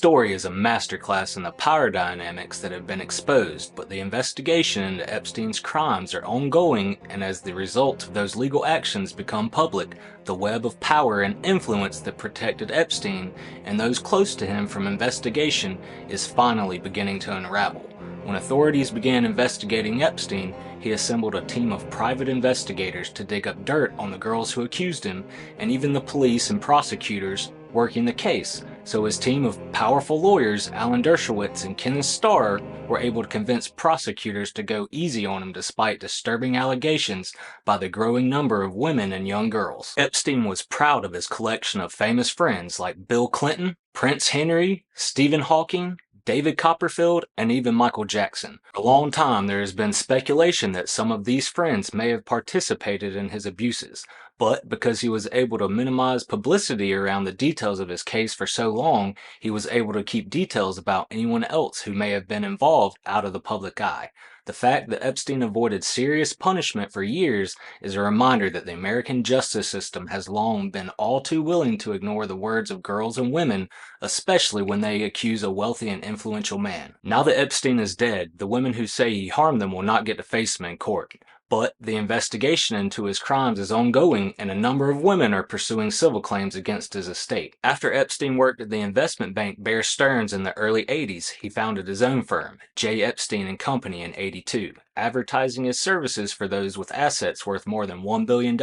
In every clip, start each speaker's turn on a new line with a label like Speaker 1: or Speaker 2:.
Speaker 1: story is a masterclass in the power dynamics that have been exposed, but the investigation into Epstein's crimes are ongoing, and as the result of those legal actions become public, the web of power and influence that protected Epstein and those close to him from investigation is finally beginning to unravel. When authorities began investigating Epstein, he assembled a team of private investigators to dig up dirt on the girls who accused him, and even the police and prosecutors working the case. So his team of powerful lawyers, Alan Dershowitz and Kenneth Starr, were able to convince prosecutors to go easy on him despite disturbing allegations by the growing number of women and young girls. Epstein was proud of his collection of famous friends like Bill Clinton, Prince Henry, Stephen Hawking, David Copperfield, and even Michael Jackson. For a long time, there has been speculation that some of these friends may have participated in his abuses, but because he was able to minimize publicity around the details of his case for so long, he was able to keep details about anyone else who may have been involved out of the public eye. The fact that Epstein avoided serious punishment for years is a reminder that the American justice system has long been all too willing to ignore the words of girls and women, especially when they accuse a wealthy and influential man. Now that Epstein is dead, the women who say he harmed them will not get to face him in court. But the investigation into his crimes is ongoing, and a number of women are pursuing civil claims against his estate. After Epstein worked at the investment bank Bear Stearns in the early 80s, he founded his own firm, J. Epstein and Company, in '82, advertising his services for those with assets worth more than $1 billion,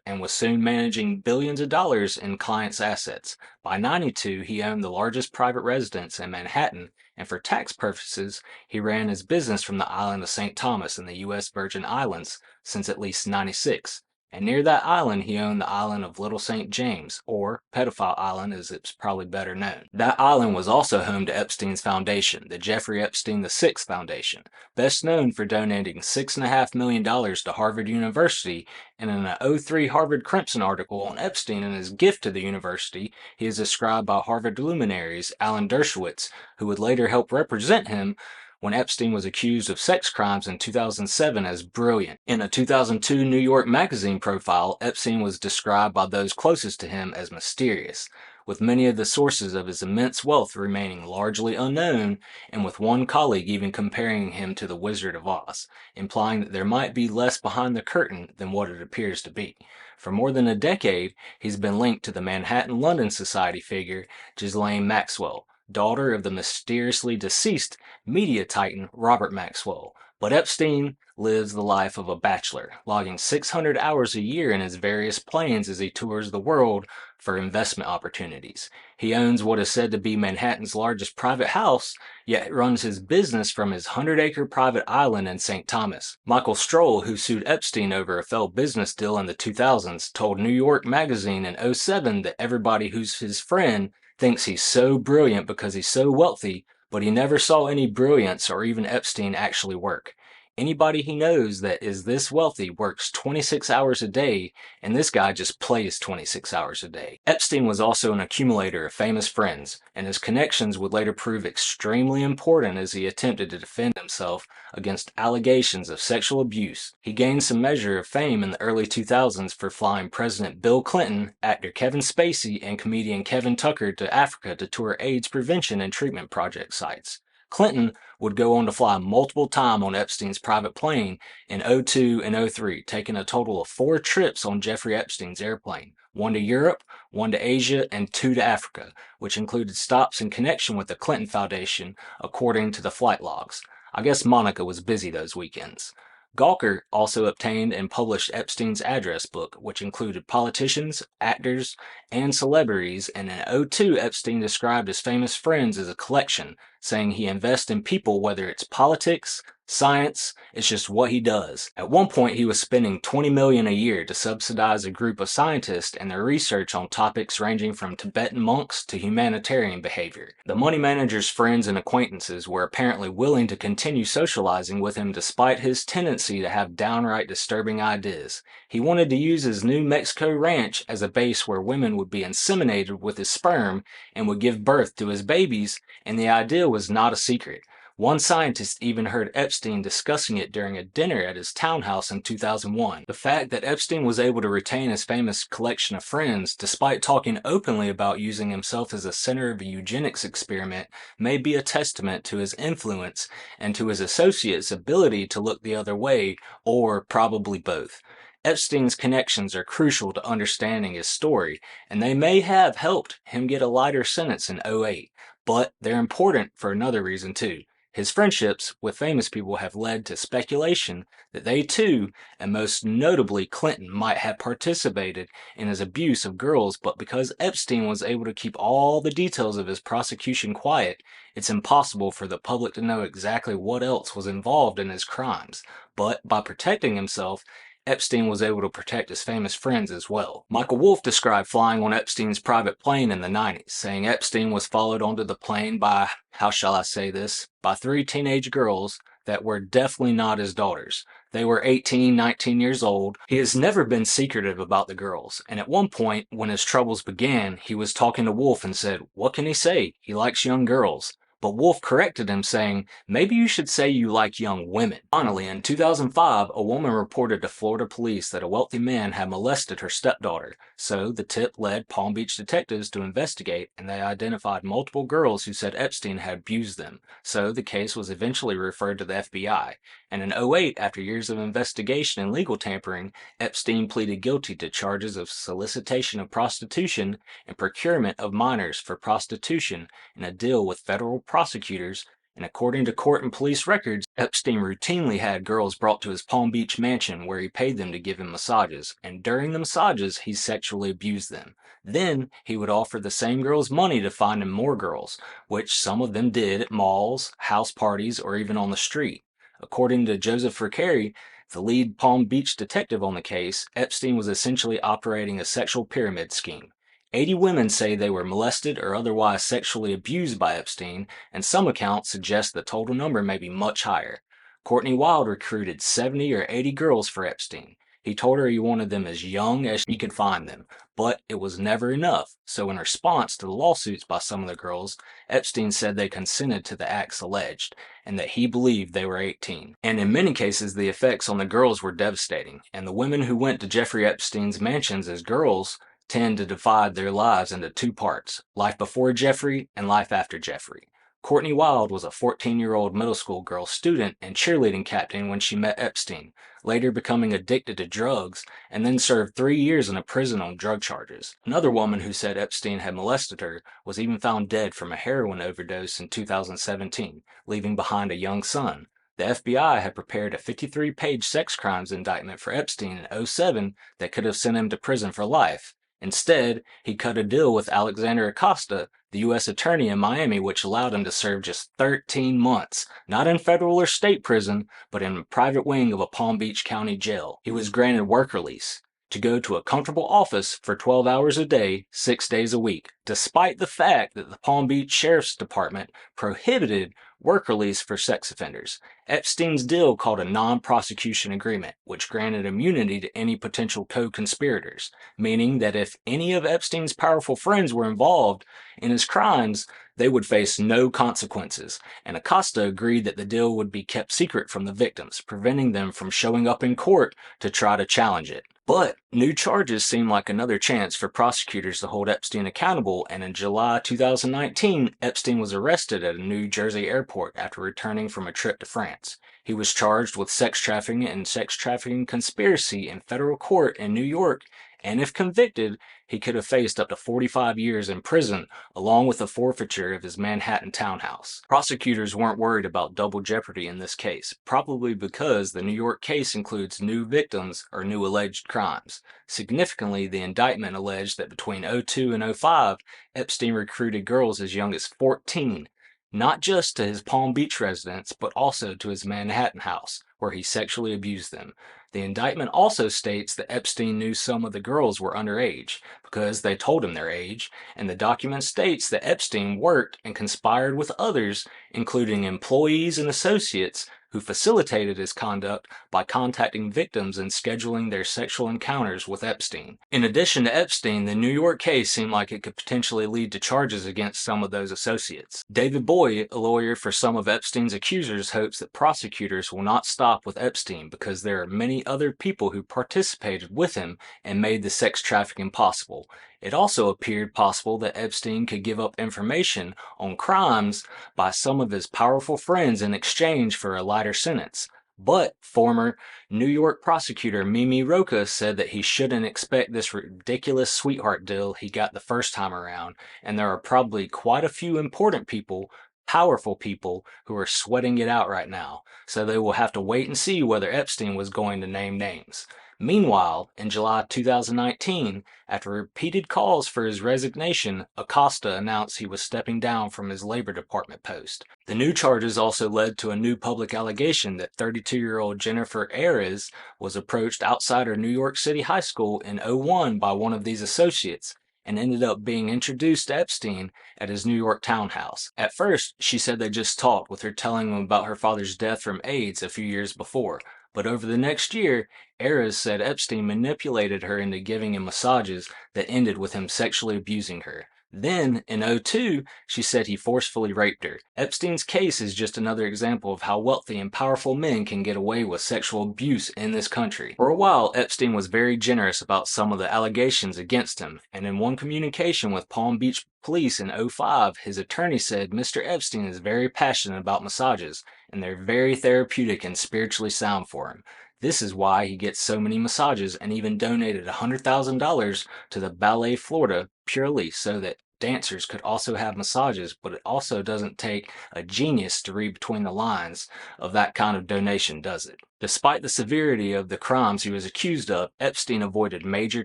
Speaker 1: and was soon managing billions of dollars in clients' assets. By '92, he owned the largest private residence in Manhattan, and for tax purposes, he ran his business from the island of St. Thomas in the U.S. Virgin Islands since at least '96. And near that island, he owned the island of Little St. James, or Pedophile Island as it's probably better known. That island was also home to Epstein's foundation, the Jeffrey Epstein VI Foundation, best known for donating $6.5 million to Harvard University, and in an '03 Harvard Crimson article on Epstein and his gift to the university, he is described by Harvard luminaries Alan Dershowitz, who would later help represent him when Epstein was accused of sex crimes in 2007, as brilliant. In a 2002 New York Magazine profile, Epstein was described by those closest to him as mysterious, with many of the sources of his immense wealth remaining largely unknown, and with one colleague even comparing him to the Wizard of Oz, implying that there might be less behind the curtain than what it appears to be. For more than a decade, he's been linked to the Manhattan-London Society figure Ghislaine Maxwell, daughter of the mysteriously deceased media titan Robert Maxwell. But Epstein lives the life of a bachelor, logging 600 hours a year in his various planes as he tours the world for investment opportunities. He owns what is said to be Manhattan's largest private house, yet runs his business from his 100-acre private island in St. Thomas. Michael Stroll, who sued Epstein over a failed business deal in the 2000s, told New York Magazine in '07 that everybody who's his friend thinks he's so brilliant because he's so wealthy, but he never saw any brilliance or even Epstein actually work. Anybody he knows that is this wealthy works 26 hours a day, and this guy just plays 26 hours a day. Epstein was also an accumulator of famous friends, and his connections would later prove extremely important as he attempted to defend himself against allegations of sexual abuse. He gained some measure of fame in the early 2000s for flying President Bill Clinton, actor Kevin Spacey, and comedian Kevin Tucker to Africa to tour AIDS prevention and treatment project sites. Clinton would go on to fly multiple times on Epstein's private plane in '02 and '03, taking a total of 4 trips on Jeffrey Epstein's airplane, 1 to Europe, 1 to Asia, and 2 to Africa, which included stops in connection with the Clinton Foundation, according to the flight logs. I guess Monica was busy those weekends. Gawker also obtained and published Epstein's address book, which included politicians, actors, and celebrities, and in '02 Epstein described his famous friends as a collection, saying he invests in people whether it's politics, science, it's just what he does. At one point he was spending $20 million a year to subsidize a group of scientists and their research on topics ranging from Tibetan monks to humanitarian behavior. The money manager's friends and acquaintances were apparently willing to continue socializing with him despite his tendency to have downright disturbing ideas. He wanted to use his New Mexico ranch as a base where women would be inseminated with his sperm and would give birth to his babies, and the idea was not a secret. One scientist even heard Epstein discussing it during a dinner at his townhouse in 2001. The fact that Epstein was able to retain his famous collection of friends, despite talking openly about using himself as a center of a eugenics experiment, may be a testament to his influence and to his associates' ability to look the other way, or probably both. Epstein's connections are crucial to understanding his story, and they may have helped him get a lighter sentence in '08, but they're important for another reason too. His friendships with famous people have led to speculation that they too, and most notably Clinton, might have participated in his abuse of girls, but because Epstein was able to keep all the details of his prosecution quiet, it's impossible for the public to know exactly what else was involved in his crimes. But by protecting himself, Epstein was able to protect his famous friends as well. Michael Wolff described flying on Epstein's private plane in the 90s, saying Epstein was followed onto the plane by, how shall I say this, by three teenage girls that were definitely not his daughters. They were 18, 19 years old. He has never been secretive about the girls, and at one point, when his troubles began, he was talking to Wolff and said, "What can he say? He likes young girls." But Wolff corrected him, saying, "Maybe you should say you like young women." Finally, in 2005, a woman reported to Florida police that a wealthy man had molested her stepdaughter. So the tip led Palm Beach detectives to investigate, and they identified multiple girls who said Epstein had abused them. So the case was eventually referred to the FBI. And in '08, after years of investigation and legal tampering, Epstein pleaded guilty to charges of solicitation of prostitution and procurement of minors for prostitution in a deal with federal prosecutors, and according to court and police records, Epstein routinely had girls brought to his Palm Beach mansion where he paid them to give him massages, and during the massages, he sexually abused them. Then, he would offer the same girls money to find him more girls, which some of them did at malls, house parties, or even on the street. According to Joseph Recarey, the lead Palm Beach detective on the case, Epstein was essentially operating a sexual pyramid scheme. 80 women say they were molested or otherwise sexually abused by Epstein, and some accounts suggest the total number may be much higher. Courtney Wild recruited 70 or 80 girls for Epstein. He told her he wanted them as young as he could find them, but it was never enough. So in response to the lawsuits by some of the girls, Epstein said they consented to the acts alleged, and that he believed they were 18. And in many cases, the effects on the girls were devastating, and the women who went to Jeffrey Epstein's mansions as girls tend to divide their lives into two parts, life before Jeffrey and life after Jeffrey. Courtney Wild was a 14-year-old middle school girl student and cheerleading captain when she met Epstein, later becoming addicted to drugs, and then served 3 years in a prison on drug charges. Another woman who said Epstein had molested her was even found dead from a heroin overdose in 2017, leaving behind a young son. The FBI had prepared a 53-page sex crimes indictment for Epstein in '07 that could have sent him to prison for life. Instead, he cut a deal with Alexander Acosta, the U.S. attorney in Miami, which allowed him to serve just 13 months, not in federal or state prison, but in a private wing of a Palm Beach County jail. He was granted work release to go to a comfortable office for 12 hours a day, 6 days a week, despite the fact that the Palm Beach Sheriff's Department prohibited work release for sex offenders. Epstein's deal called a non-prosecution agreement, which granted immunity to any potential co-conspirators, meaning that if any of Epstein's powerful friends were involved in his crimes, they would face no consequences, and Acosta agreed that the deal would be kept secret from the victims, preventing them from showing up in court to try to challenge it. But new charges seemed like another chance for prosecutors to hold Epstein accountable, and in July 2019, Epstein was arrested at a New Jersey airport after returning from a trip to France. He was charged with sex trafficking and sex trafficking conspiracy in federal court in New York, and if convicted, he could have faced up to 45 years in prison, along with the forfeiture of his Manhattan townhouse. Prosecutors weren't worried about double jeopardy in this case, probably because the New York case includes new victims or new alleged crimes. Significantly, the indictment alleged that between '02 and '05, Epstein recruited girls as young as 14, not just to his Palm Beach residence, but also to his Manhattan house, where he sexually abused them. The indictment also states that Epstein knew some of the girls were underage, because they told him their age, and the document states that Epstein worked and conspired with others, including employees and associates, who facilitated his conduct by contacting victims and scheduling their sexual encounters with Epstein. In addition to Epstein, the New York case seemed like it could potentially lead to charges against some of those associates. David Boyd, a lawyer for some of Epstein's accusers, hopes that prosecutors will not stop with Epstein because there are many other people who participated with him and made the sex trafficking possible. It also appeared possible that Epstein could give up information on crimes by some of his powerful friends in exchange for a lighter sentence. But former New York prosecutor Mimi Rocha said that he shouldn't expect this ridiculous sweetheart deal he got the first time around, and there are probably quite a few important people, powerful people, who are sweating it out right now, so they will have to wait and see whether Epstein was going to name names. Meanwhile, in July 2019, after repeated calls for his resignation, Acosta announced he was stepping down from his Labor Department post. The new charges also led to a new public allegation that 32-year-old Jennifer Ayres was approached outside her New York City high school in '01 by one of these associates and ended up being introduced to Epstein at his New York townhouse. At first, she said they just talked, with her telling him about her father's death from AIDS a few years before. But over the next year, Ayres said Epstein manipulated her into giving him massages that ended with him sexually abusing her. Then, in '02, she said he forcefully raped her. Epstein's case is just another example of how wealthy and powerful men can get away with sexual abuse in this country. For a while, Epstein was very generous about some of the allegations against him, and in one communication with Palm Beach police in '05, his attorney said Mr. Epstein is very passionate about massages, and they're very therapeutic and spiritually sound for him. This is why he gets so many massages, and even donated $100,000 to the Ballet Florida purely so that dancers could also have massages, but it also doesn't take a genius to read between the lines of that kind of donation, does it? Despite the severity of the crimes he was accused of, Epstein avoided major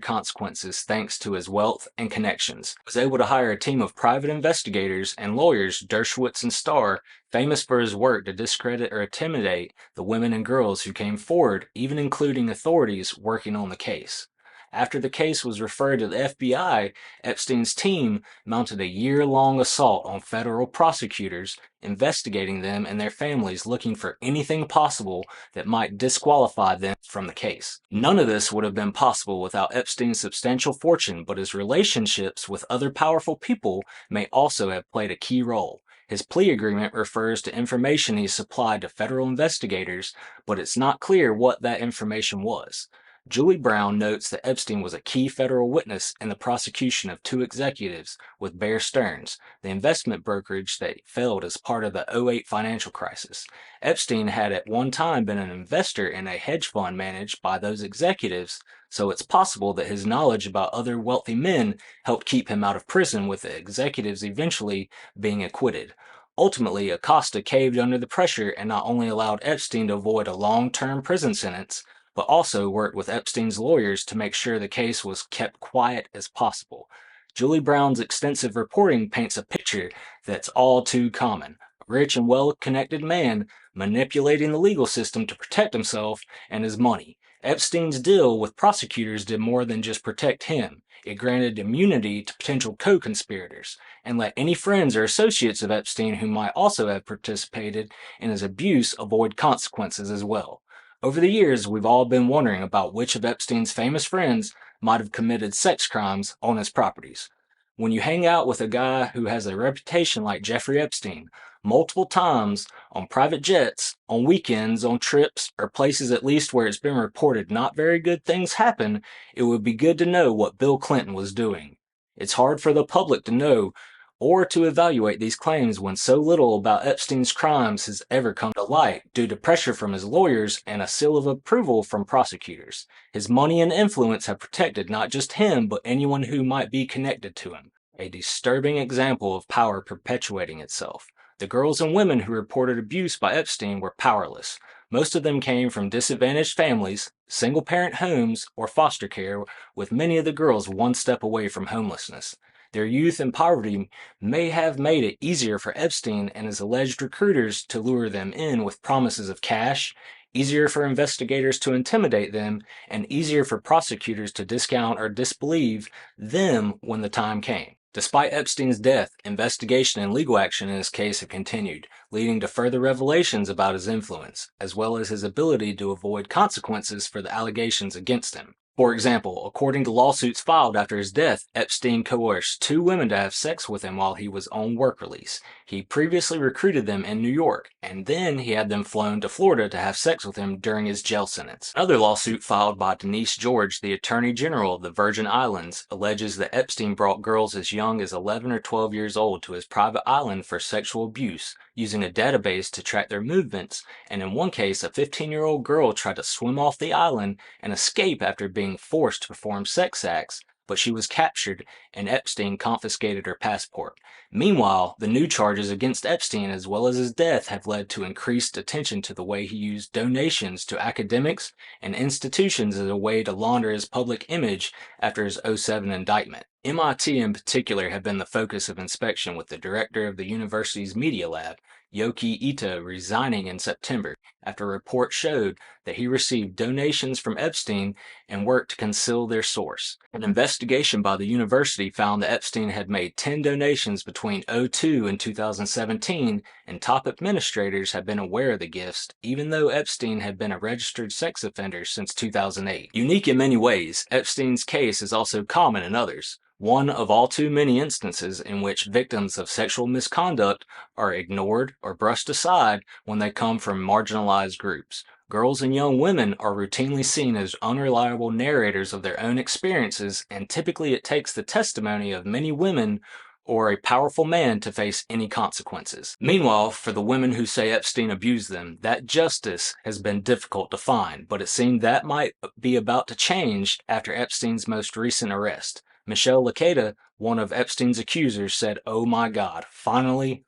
Speaker 1: consequences thanks to his wealth and connections. He was able to hire a team of private investigators and lawyers, Dershowitz and Starr, famous for his work to discredit or intimidate the women and girls who came forward, even including authorities working on the case. After the case was referred to the FBI, Epstein's team mounted a year-long assault on federal prosecutors, investigating them and their families, looking for anything possible that might disqualify them from the case. None of this would have been possible without Epstein's substantial fortune, but his relationships with other powerful people may also have played a key role. His plea agreement refers to information he supplied to federal investigators, but it's not clear what that information was. Julie Brown notes that Epstein was a key federal witness in the prosecution of two executives with Bear Stearns, the investment brokerage that failed as part of the '08 financial crisis. Epstein had at one time been an investor in a hedge fund managed by those executives, so it's possible that his knowledge about other wealthy men helped keep him out of prison, with the executives eventually being acquitted. Ultimately, Acosta caved under the pressure and not only allowed Epstein to avoid a long-term prison sentence, but also worked with Epstein's lawyers to make sure the case was kept quiet as possible. Julie Brown's extensive reporting paints a picture that's all too common. A rich and well-connected man manipulating the legal system to protect himself and his money. Epstein's deal with prosecutors did more than just protect him. It granted immunity to potential co-conspirators, and let any friends or associates of Epstein who might also have participated in his abuse avoid consequences as well. Over the years, we've all been wondering about which of Epstein's famous friends might have committed sex crimes on his properties. When you hang out with a guy who has a reputation like Jeffrey Epstein, multiple times, on private jets, on weekends, on trips, or places at least where it's been reported not very good things happen, it would be good to know what Bill Clinton was doing. It's hard for the public to know or to evaluate these claims when so little about Epstein's crimes has ever come to light due to pressure from his lawyers and a seal of approval from prosecutors. His money and influence have protected not just him, but anyone who might be connected to him. A disturbing example of power perpetuating itself. The girls and women who reported abuse by Epstein were powerless. Most of them came from disadvantaged families, single-parent homes, or foster care, with many of the girls one step away from homelessness. Their youth and poverty may have made it easier for Epstein and his alleged recruiters to lure them in with promises of cash, easier for investigators to intimidate them, and easier for prosecutors to discount or disbelieve them when the time came. Despite Epstein's death, investigation and legal action in his case have continued, leading to further revelations about his influence, as well as his ability to avoid consequences for the allegations against him. For example, according to lawsuits filed after his death, Epstein coerced 2 women to have sex with him while he was on work release. He previously recruited them in New York, and then he had them flown to Florida to have sex with him during his jail sentence. Another lawsuit filed by Denise George, the Attorney General of the Virgin Islands, alleges that Epstein brought girls as young as 11 or 12 years old to his private island for sexual abuse, using a database to track their movements, and in one case, a 15-year-old girl tried to swim off the island and escape after being forced to perform sex acts, but she was captured and Epstein confiscated her passport. Meanwhile, the new charges against Epstein as well as his death have led to increased attention to the way he used donations to academics and institutions as a way to launder his public image after his '07 indictment. MIT in particular have been the focus of inspection, with the director of the university's media lab, Yoki Ito, resigning in September after a report showed that he received donations from Epstein and worked to conceal their source. An investigation by the university found that Epstein had made 10 donations between '02 and 2017, and top administrators had been aware of the gifts, even though Epstein had been a registered sex offender since 2008. Unique in many ways, Epstein's case is also common in others. One of all too many instances in which victims of sexual misconduct are ignored or brushed aside when they come from marginalized groups. Girls and young women are routinely seen as unreliable narrators of their own experiences, and typically it takes the testimony of many women or a powerful man to face any consequences. Meanwhile, for the women who say Epstein abused them, that justice has been difficult to find, but it seemed that might be about to change after Epstein's most recent arrest. Michelle Laceda, one of Epstein's accusers, said, "Oh my God, finally,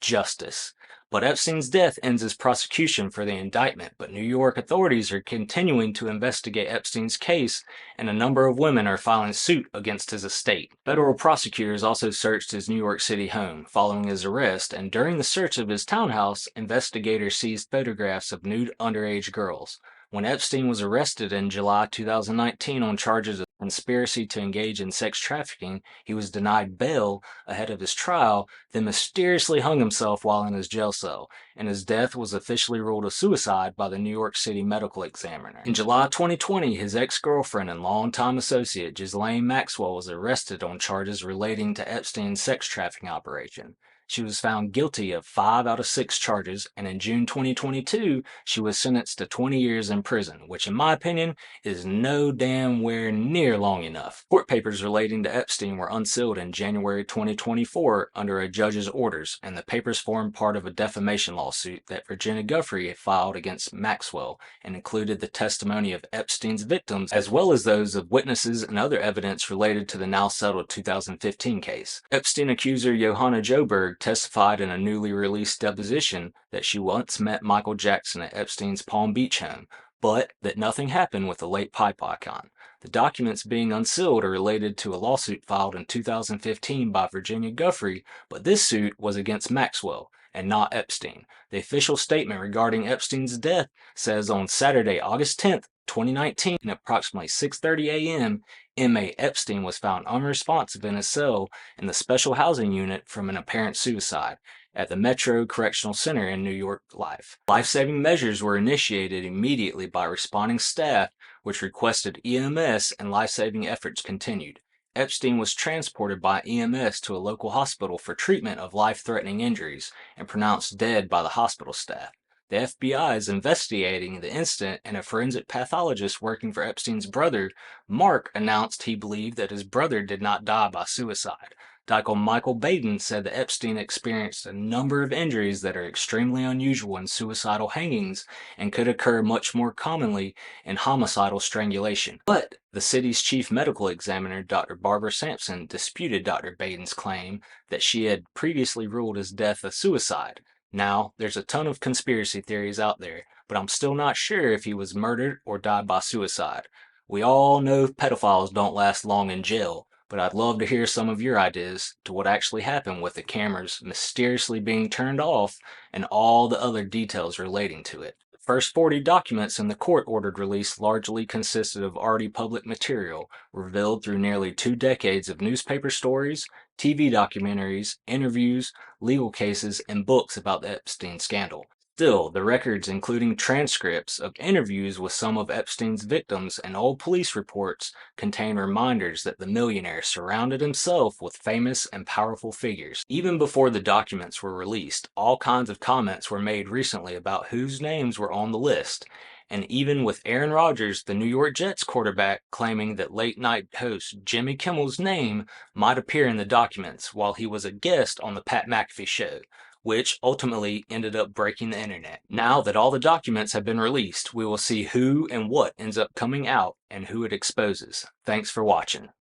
Speaker 1: justice." But Epstein's death ends his prosecution for the indictment, but New York authorities are continuing to investigate Epstein's case, and a number of women are filing suit against his estate. Federal prosecutors also searched his New York City home following his arrest, and during the search of his townhouse, investigators seized photographs of nude underage girls. When Epstein was arrested in July 2019 on charges of conspiracy to engage in sex trafficking, he was denied bail ahead of his trial, then mysteriously hung himself while in his jail cell, and his death was officially ruled a suicide by the New York City Medical Examiner. In July 2020, his ex-girlfriend and longtime associate Ghislaine Maxwell was arrested on charges relating to Epstein's sex trafficking operation. She was found guilty of 5 out of 6 charges, and in June 2022, she was sentenced to 20 years in prison, which in my opinion is no damn where near long enough. Court papers relating to Epstein were unsealed in January 2024 under a judge's orders, and the papers formed part of a defamation lawsuit that Virginia Giuffre filed against Maxwell, and included the testimony of Epstein's victims as well as those of witnesses and other evidence related to the now settled 2015 case. Epstein accuser Johanna Joberg testified in a newly released deposition that she once met Michael Jackson at Epstein's Palm Beach home, but that nothing happened with the late pipe icon. The documents being unsealed are related to a lawsuit filed in 2015 by Virginia Giuffre, but this suit was against Maxwell and not Epstein. The official statement regarding Epstein's death says on Saturday, August 10th, 2019, at approximately 6:30 a.m., inmate Epstein was found unresponsive in his cell in the special housing unit from an apparent suicide at the Metro Correctional Center in New York Life. Life-saving measures were initiated immediately by responding staff, which requested EMS, and life-saving efforts continued. Epstein was transported by EMS to a local hospital for treatment of life-threatening injuries and pronounced dead by the hospital staff. The FBI is investigating the incident, and a forensic pathologist working for Epstein's brother, Mark, announced he believed that his brother did not die by suicide. Dr. Michael Baden said that Epstein experienced a number of injuries that are extremely unusual in suicidal hangings and could occur much more commonly in homicidal strangulation. But the city's chief medical examiner, Dr. Barbara Sampson, disputed Dr. Baden's claim that she had previously ruled his death a suicide. Now, there's a ton of conspiracy theories out there, but I'm still not sure if he was murdered or died by suicide. We all know pedophiles don't last long in jail, but I'd love to hear some of your ideas to what actually happened with the cameras mysteriously being turned off and all the other details relating to it. First 40 documents in the court-ordered release largely consisted of already public material, revealed through nearly 2 decades of newspaper stories, TV documentaries, interviews, legal cases, and books about the Epstein scandal. Still, the records, including transcripts of interviews with some of Epstein's victims and old police reports, contain reminders that the millionaire surrounded himself with famous and powerful figures. Even before the documents were released, all kinds of comments were made recently about whose names were on the list, and even with Aaron Rodgers, the New York Jets quarterback, claiming that late-night host Jimmy Kimmel's name might appear in the documents while he was a guest on the Pat McAfee show, which ultimately ended up breaking the internet. Now that all the documents have been released, we will see who and what ends up coming out and who it exposes. Thanks for watching.